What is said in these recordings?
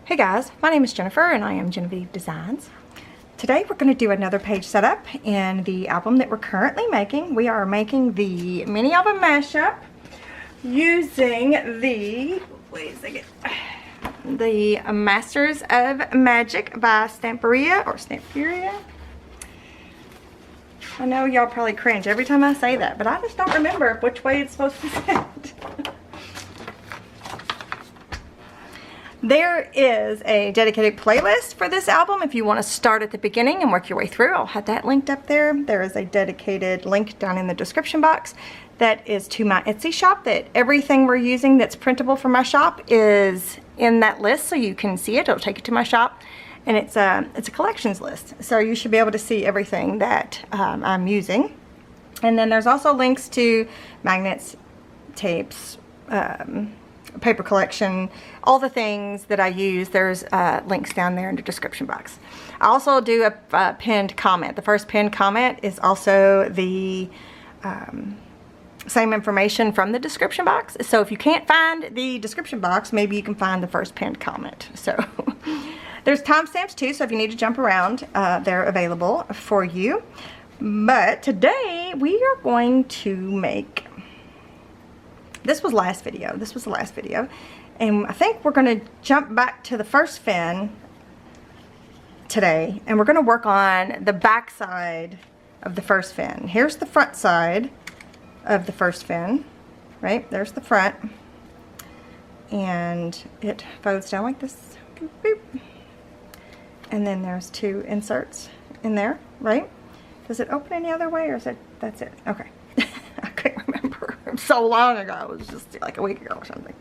Hey guys, my name is Jennifer and I am Genevieve Designs. Today we're going to do another page setup in the album that we're currently making. We are making the mini album mashup using the, the Masters of Magic by Stamperia or Stamperia. I know y'all probably cringe every time I say that, but I just don't remember which way it's supposed to be said. There is a dedicated playlist for this album if you want to start at the beginning and work your way through. I'll have that linked up there. There is a dedicated link down in the description box that is to my Etsy shop, that everything we're using that's printable for my shop is in that list, so you can see it. It'll take you to my shop, and it's a collections list, so you should be able to see everything that I'm using. And then there's also links to magnets, tapes, paper collection, all the things that I use. There's links down there in the description box. I also do a pinned comment. The first pinned comment is also the same information from the description box. So if you can't find the description box, maybe you can find the first pinned comment. So there's timestamps too, so if you need to jump around, they're available for you. But today we are going to make, this was the last video, and I think we're going to jump back to the first fin today, and we're going to work on the back side of the first fin. Here's the front side of the first fin, right? There's the front, and it folds down like this, boop, boop. And then there's two inserts in there, right? Does it open any other way, or is it, that's it? Okay. I couldn't remember. So long ago. It was just like a week ago or something.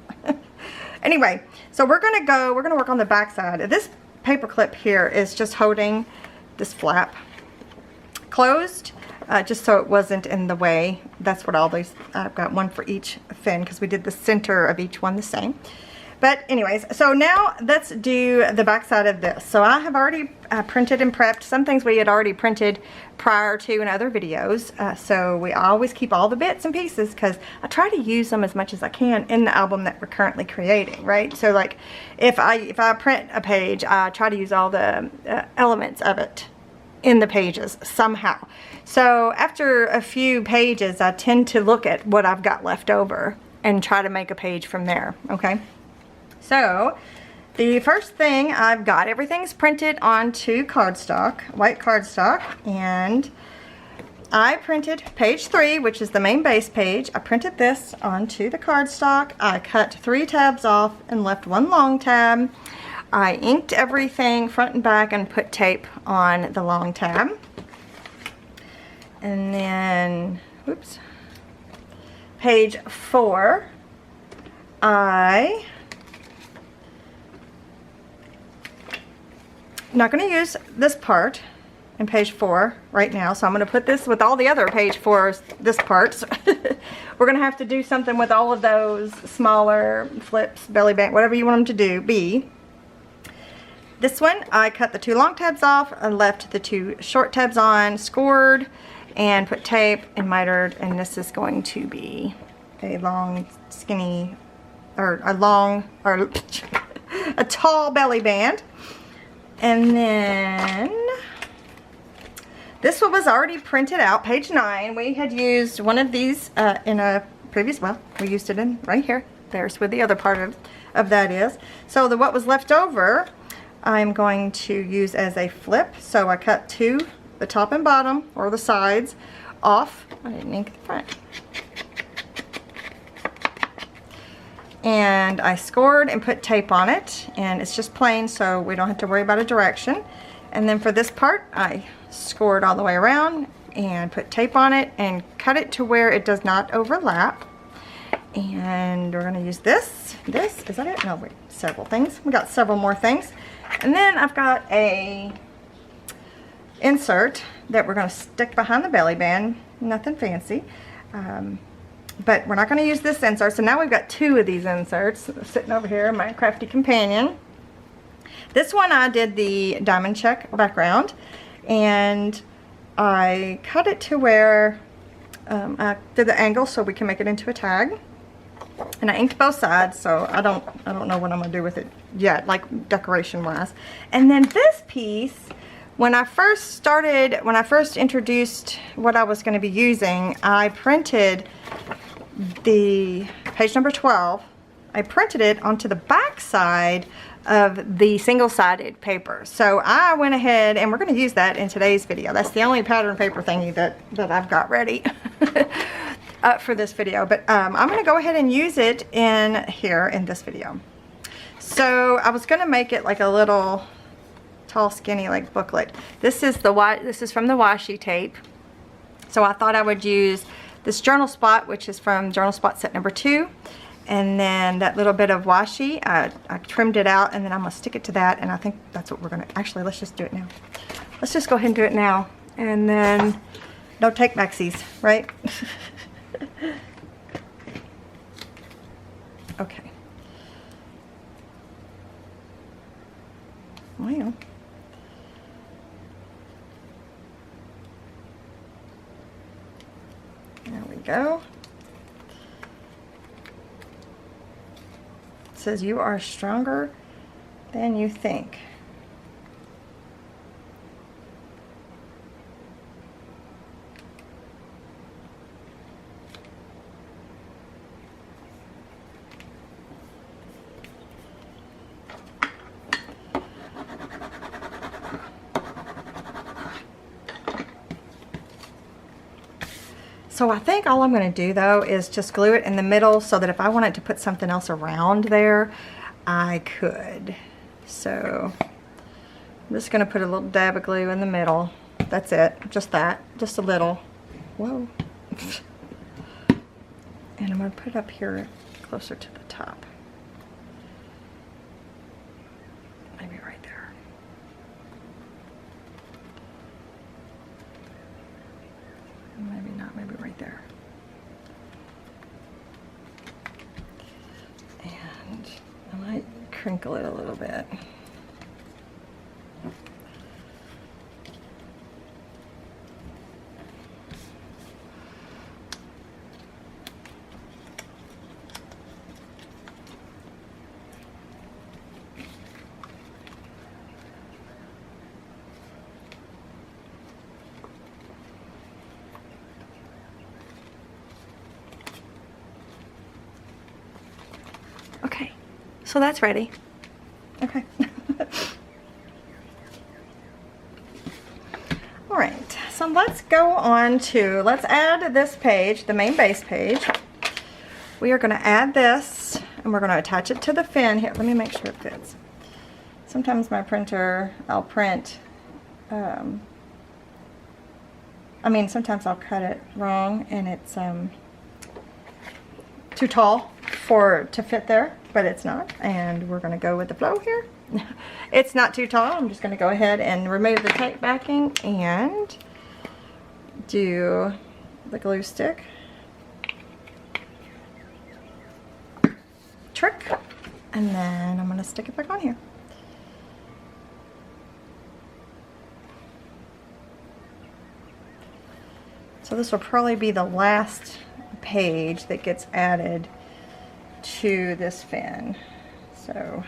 Anyway, so we're gonna work on the back side. This paper clip here is just holding this flap closed, just so it wasn't in the way. That's what all these, I've got one for each fin because we did the center of each one the same. But anyways, so now let's do the back side of this. So I have already printed and prepped some things we had already printed prior to in other videos. So we always keep all the bits and pieces because I try to use them as much as I can in the album that we're currently creating, right? So like if I print a page, I try to use all the elements of it in the pages somehow. So after a few pages, I tend to look at what I've got left over and try to make a page from there, okay? So the first thing I've got, everything's printed onto cardstock, white cardstock, and I printed page 3, which is the main base page. I printed this onto the cardstock. I cut 3 tabs off and left 1 long tab. I inked everything front and back and put tape on the long tab. And then, oops, page 4, I'm not going to use this part in page 4 right now, so I'm going to put this with all the other page 4s, this parts. We're going to have to do something with all of those smaller flips, belly band, whatever you want them to be. This one, I cut the 2 long tabs off, I left the 2 short tabs on, scored, and put tape and mitered, and this is going to be a long, skinny, or a long, or a tall belly band. And then this one was already printed out, page 9. We had used one of these in a previous, well, we used it in right here. There's where the other part of that is. So what was left over, I'm going to use as a flip. So I cut the top and bottom, or the sides, off. I didn't ink the front. And I scored and put tape on it, and it's just plain, so we don't have to worry about a direction. And then for this part, I scored all the way around and put tape on it and cut it to where it does not overlap. And we're going to use this, is that it? No, wait, several things. We got several more things. And then I've got a insert that we're going to stick behind the belly band, nothing fancy. But we're not going to use this insert, so now we've got 2 of these inserts sitting over here, my crafty companion. This one I did the diamond check background, and I cut it to where I did the angle so we can make it into a tag. And I inked both sides, so I don't know what I'm gonna do with it yet, like decoration wise. And then this piece, when I first introduced what I was gonna be using, I printed the page number 12. I printed it onto the back side of the single-sided paper. So I went ahead, and we're gonna use that in today's video. That's the only pattern paper thingy that I've got ready for this video. But I'm gonna go ahead and use it in here in this video. So I was gonna make it like a little tall, skinny, like booklet. This is from the washi tape. So I thought I would use this journal spot, which is from journal spot set number 2. And then that little bit of washi, I trimmed it out, and then I'm gonna stick it to that, and I think that's what we're gonna, actually, let's just do it now. Let's just go ahead and do it now. And then, no take backsies, right? Okay. Well. There we go. It says you are stronger than you think. So I think all I'm going to do though is just glue it in the middle so that if I wanted to put something else around there, I could. So I'm just going to put a little dab of glue in the middle. That's it. Just that. Just a little. Whoa. And I'm going to put it up here closer to the top. Maybe right there. Maybe not, maybe right there. And I might crinkle it a little bit. Okay, so that's ready. Okay. All right, so let's go on to, let's add this page, the main base page. We are gonna add this, and we're gonna attach it to the fin here. Let me make sure it fits. Sometimes my printer, I'll print, sometimes I'll cut it wrong, and it's too tall to fit there, but it's not, and we're going to go with the flow here. It's not too tall. I'm just going to go ahead and remove the tape backing and do the glue stick trick, and then I'm going to stick it back on here. So this will probably be the last page that gets added to this fin. So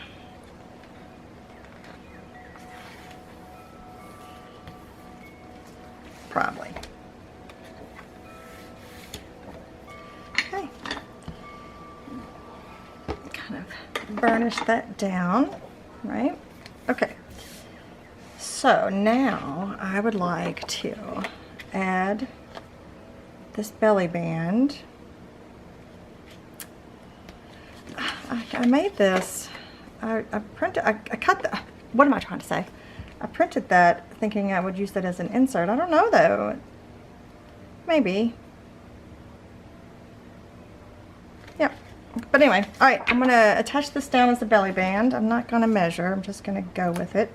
probably. Okay. Kind of burnish that down, right? Okay. So now I would like to add this belly band. I made this, I cut the, what am I trying to say? I printed that thinking I would use that as an insert. I don't know though. Maybe. Yep. But anyway, alright, I'm going to attach this down as a belly band. I'm not going to measure, I'm just going to go with it.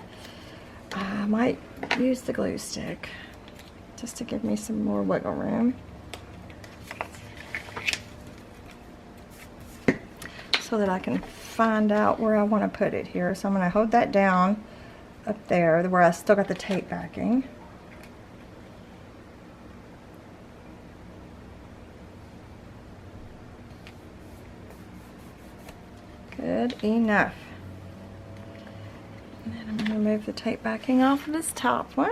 I might use the glue stick just to give me some more wiggle room. So that I can find out where I want to put it here. So I'm going to hold that down up there where I still got the tape backing. good enough. And then I'm going to remove the tape backing off of this top one.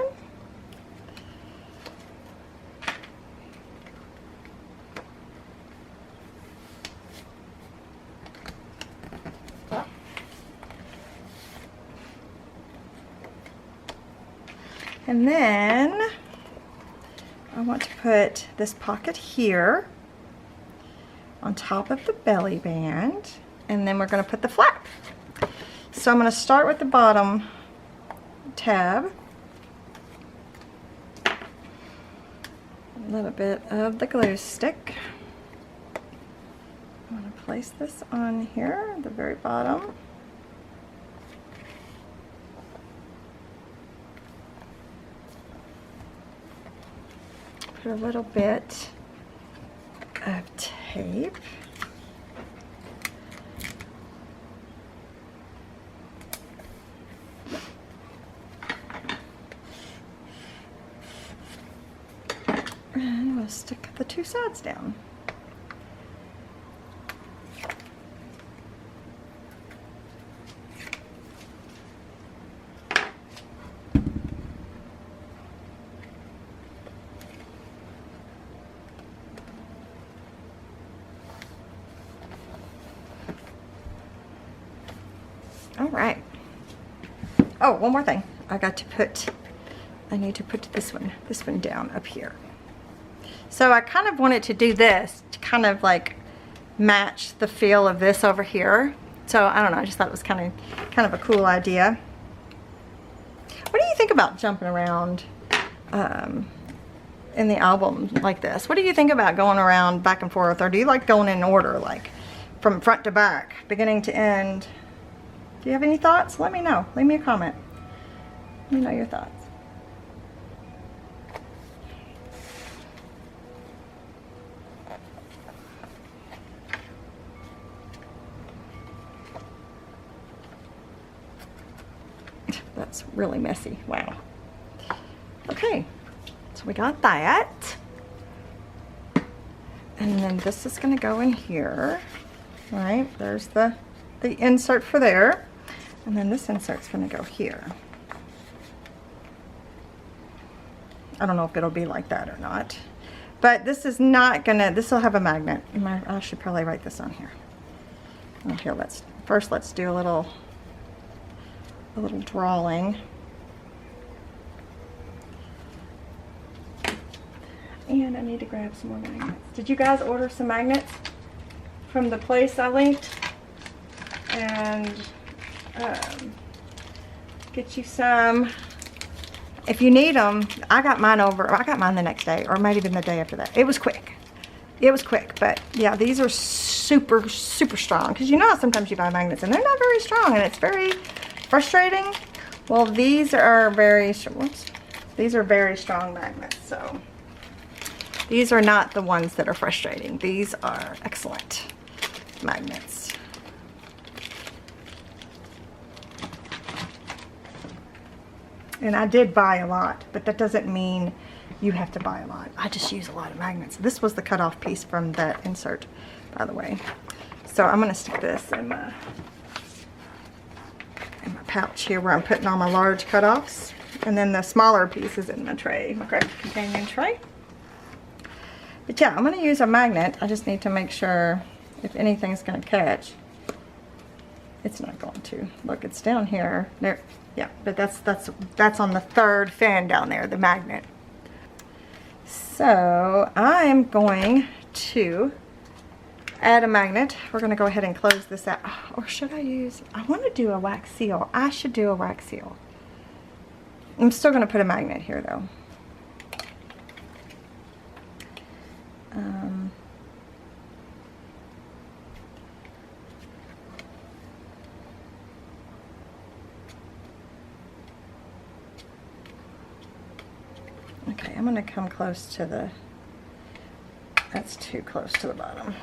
And then I want to put this pocket here on top of the belly band, and then we're going to put the flap. So I'm going to start with the bottom tab. A little bit of the glue stick. I'm going to place this on here at the very bottom. Put a little bit of tape. And we'll stick the two sides down. All right. Oh, one more thing. I need to put this one down up here. So I kind of wanted to do this to kind of like match the feel of this over here. So I don't know, I just thought it was kind of a cool idea. What do you think about jumping around in the album like this? What do you think about going around back and forth, or do you like going in order, like from front to back, beginning to end? Do you have any thoughts? Let me know. Leave me a comment. Let me know your thoughts. That's really messy. Wow. Okay, so we got that. And then this is going to go in here. All right, there's the insert for there. And then this insert's going to go here. I don't know if it'll be like that or not. But this is not going to, this will have a magnet. I should probably write this on here. Well, here, let's do a little drawing. And I need to grab some more magnets. Did you guys order some magnets from the place I linked? And get you some. If you need them, I got mine the next day, or maybe even the day after that. It was quick. But yeah, these are super strong, because you know how sometimes you buy magnets and they're not very strong and it's very frustrating. Well, these are very strong magnets, so these are not the ones that are frustrating. These are excellent magnets. And I did buy a lot, but that doesn't mean you have to buy a lot. I just use a lot of magnets. This was the cutoff piece from that insert, by the way. So I'm gonna stick this in my pouch here where I'm putting all my large cutoffs. And then the smaller piece is in my tray, my companion tray. But yeah, I'm gonna use a magnet. I just need to make sure if anything's gonna catch. It's not going to. Look, it's down here. There. Yeah, but that's on the third fan down there, the magnet. So I'm going to add a magnet. We're going to go ahead and close this out. Or should I want to do a wax seal. I should do a wax seal. I'm still going to put a magnet here though. Okay, I'm going to come close to the, that's too close to the bottom.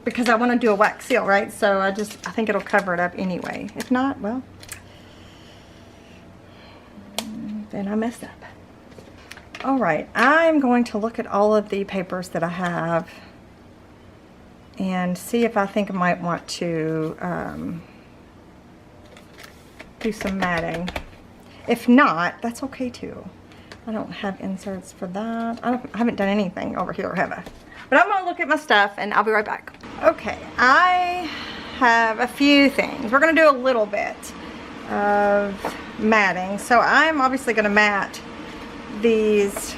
Because I want to do a wax seal, right? So I think it'll cover it up anyway. If not, well, then I messed up. All right, I'm going to look at all of the papers that I have and see if I think I might want to do some matting. If not, that's okay too. I don't have inserts for that. I haven't done anything over here, have I? But I'm gonna look at my stuff and I'll be right back. Okay, I have a few things. We're gonna do a little bit of matting. So I'm obviously gonna mat these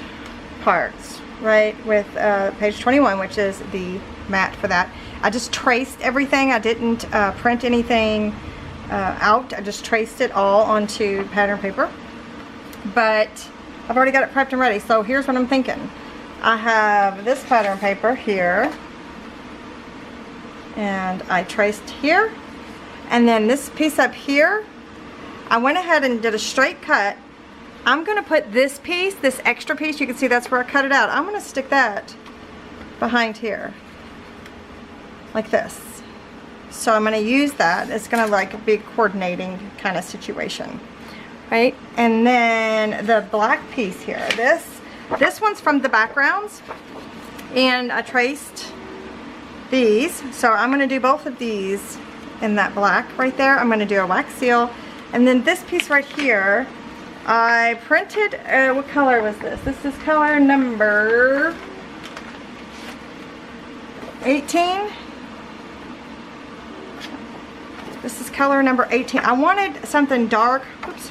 parts, right, with page 21, which is the mat for that. I just traced everything. I didn't print anything out. I just traced it all onto pattern paper. But I've already got it prepped and ready. So here's what I'm thinking. I have this pattern paper here, and I traced here, and then this piece up here, I went ahead and did a straight cut. I'm gonna put this piece, this extra piece, you can see that's where I cut it out. I'm gonna stick that behind here, like this. So I'm gonna use that. It's gonna like be a coordinating kind of situation, right? And then the black piece here, this one's from the backgrounds, and I traced these. So I'm gonna do both of these in that black right there. I'm gonna do a wax seal. And then this piece right here, I printed, what color was this? This is color number 18. This is color number 18. I wanted something dark, oops,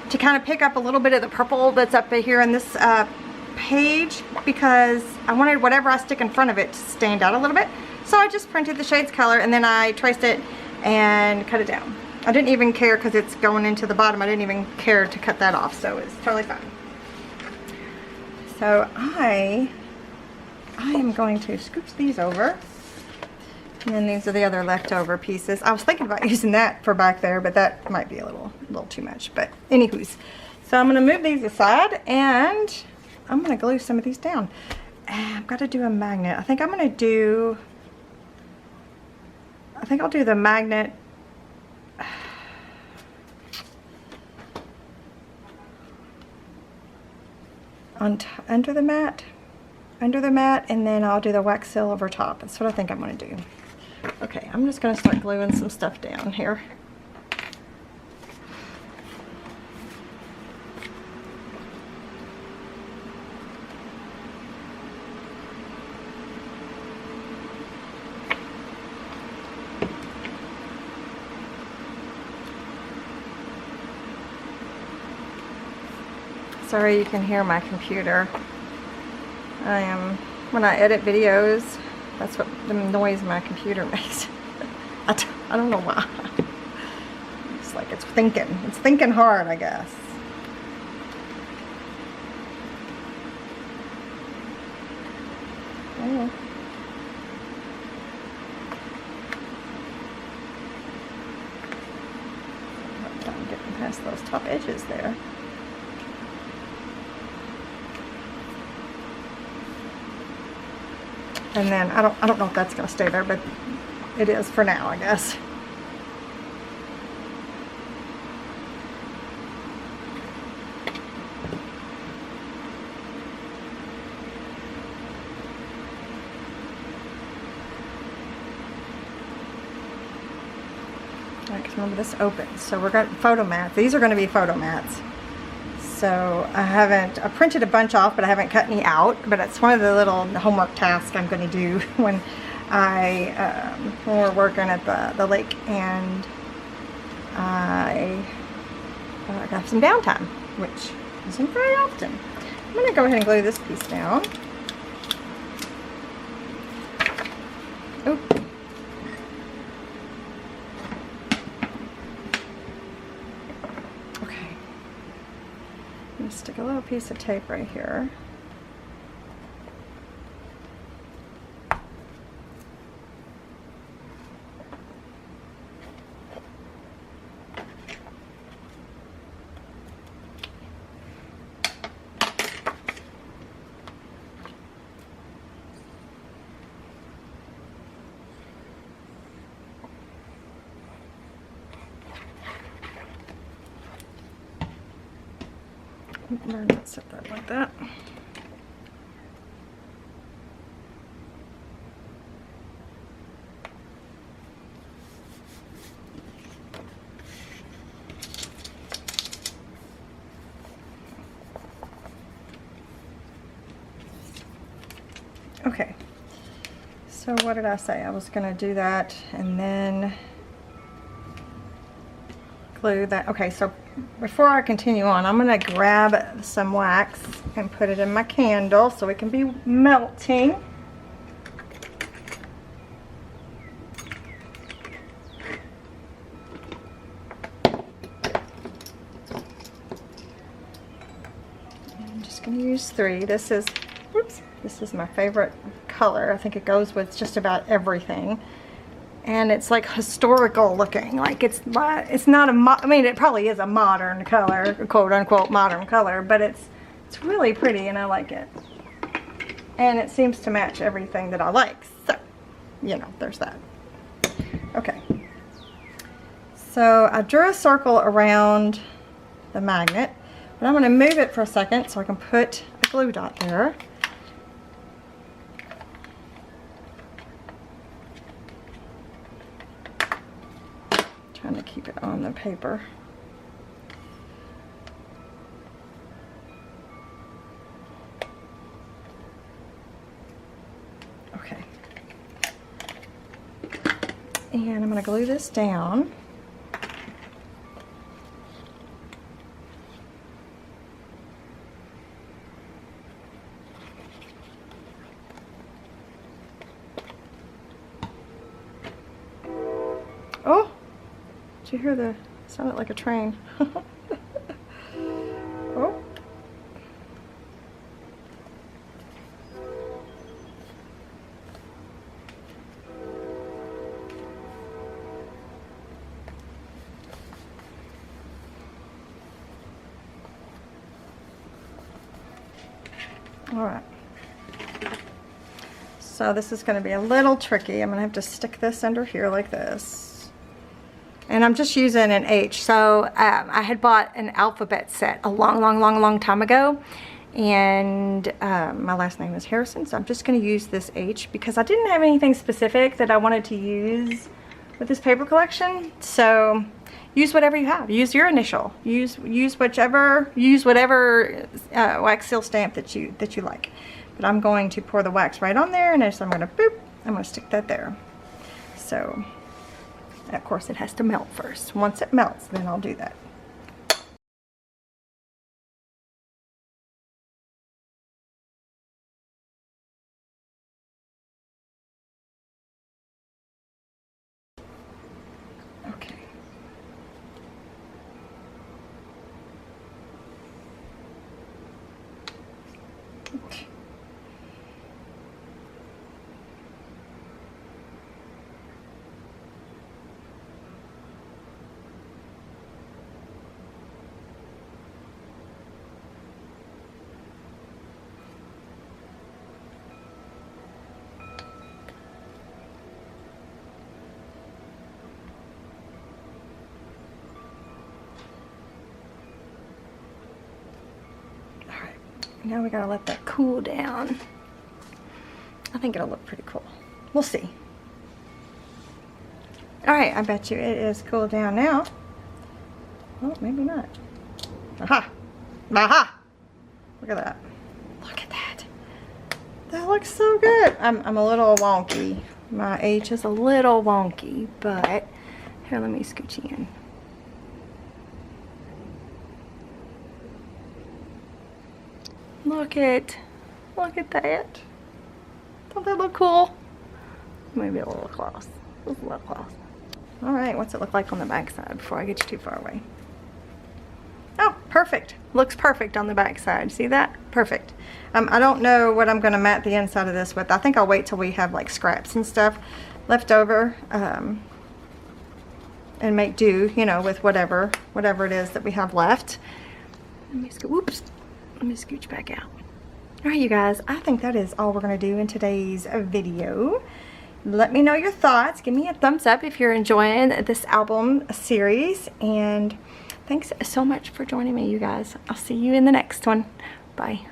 to kind of pick up a little bit of the purple that's up here in this page, because I wanted whatever I stick in front of it to stand out a little bit. So I just printed the shades color, and then I traced it and cut it down. I didn't even care because it's going into the bottom. I didn't even care to cut that off, so it's totally fine. So I am going to scooch these over. And then these are the other leftover pieces. I was thinking about using that for back there, but that might be a little too much. But anywho's, so I'm gonna move these aside, and I'm gonna glue some of these down. And I've got to do a magnet. I think I'll do the magnet under the mat, and then I'll do the wax seal over top. That's what I think I'm going to do. Okay, I'm just going to start gluing some stuff down here. Sorry you can hear my computer. When I edit videos, that's what the noise my computer makes. I don't know why. It's like it's thinking hard, I guess. Oh. I'm getting past those top edges there. And then I don't know if that's going to stay there, but it is for now, I guess. Alright, because remember this opens, so we're going to photo mats. These are going to be photo mats. So I printed a bunch off, but I haven't cut any out. But it's one of the little homework tasks I'm going to do when we're working at the lake, and I got some downtime, which isn't very often. I'm going to go ahead and glue this piece down. Oop. Stick a little piece of tape right here. Set that like that. Okay, so what did I say? I was going to do that and then glue that. Okay, so before I continue on, I'm going to grab some wax and put it in my candle so it can be melting. I'm just going to use 3. This is, whoops. This is my favorite color. I think it goes with just about everything. And it's like historical looking. Like it's not a, I mean, it probably is a modern color, quote unquote modern color, but it's really pretty and I like it. And it seems to match everything that I like. So, you know, there's that. Okay. So I drew a circle around the magnet, but I'm going to move it for a second so I can put a glue dot there. Trying to keep it on the paper. Okay. And I'm going to glue this down. Oh! Did you hear the, sounded like a train. Oh. All right. So this is going to be a little tricky. I'm going to have to stick this under here like this. And I'm just using an H. So I had bought an alphabet set a long time ago. And my last name is Harrison. So I'm just going to use this H because I didn't have anything specific that I wanted to use with this paper collection. So use whatever you have. Use your initial. Use whatever wax seal stamp that you like. But I'm going to pour the wax right on there, and as I'm going to boop, I'm going to stick that there. So, of course, it has to melt first. Once it melts, then I'll do that. Okay. Okay. Now we gotta let that cool down. I think it'll look pretty cool. We'll see. Alright, I bet you it is cooled down now. Oh, maybe not. Aha! Aha! Look at that. Look at that. That looks so good. I'm a little wonky. My H is a little wonky, but here, let me scooch in. Look at that. Don't that look cool? Maybe a little close. Just a little close. All right, what's it look like on the back side before I get you too far away? Oh, perfect. Looks perfect on the back side. See that? Perfect. I don't know what I'm gonna mat the inside of this with. I think I'll wait till we have like scraps and stuff left over and make do, you know, with whatever it is that we have left. Let me scooch back out. All right, you guys, I think that is all we're gonna do in today's video. Let me know your thoughts. Give me a thumbs up if you're enjoying this album series, and Thanks so much for joining me, you guys. I'll see you in the next one. Bye.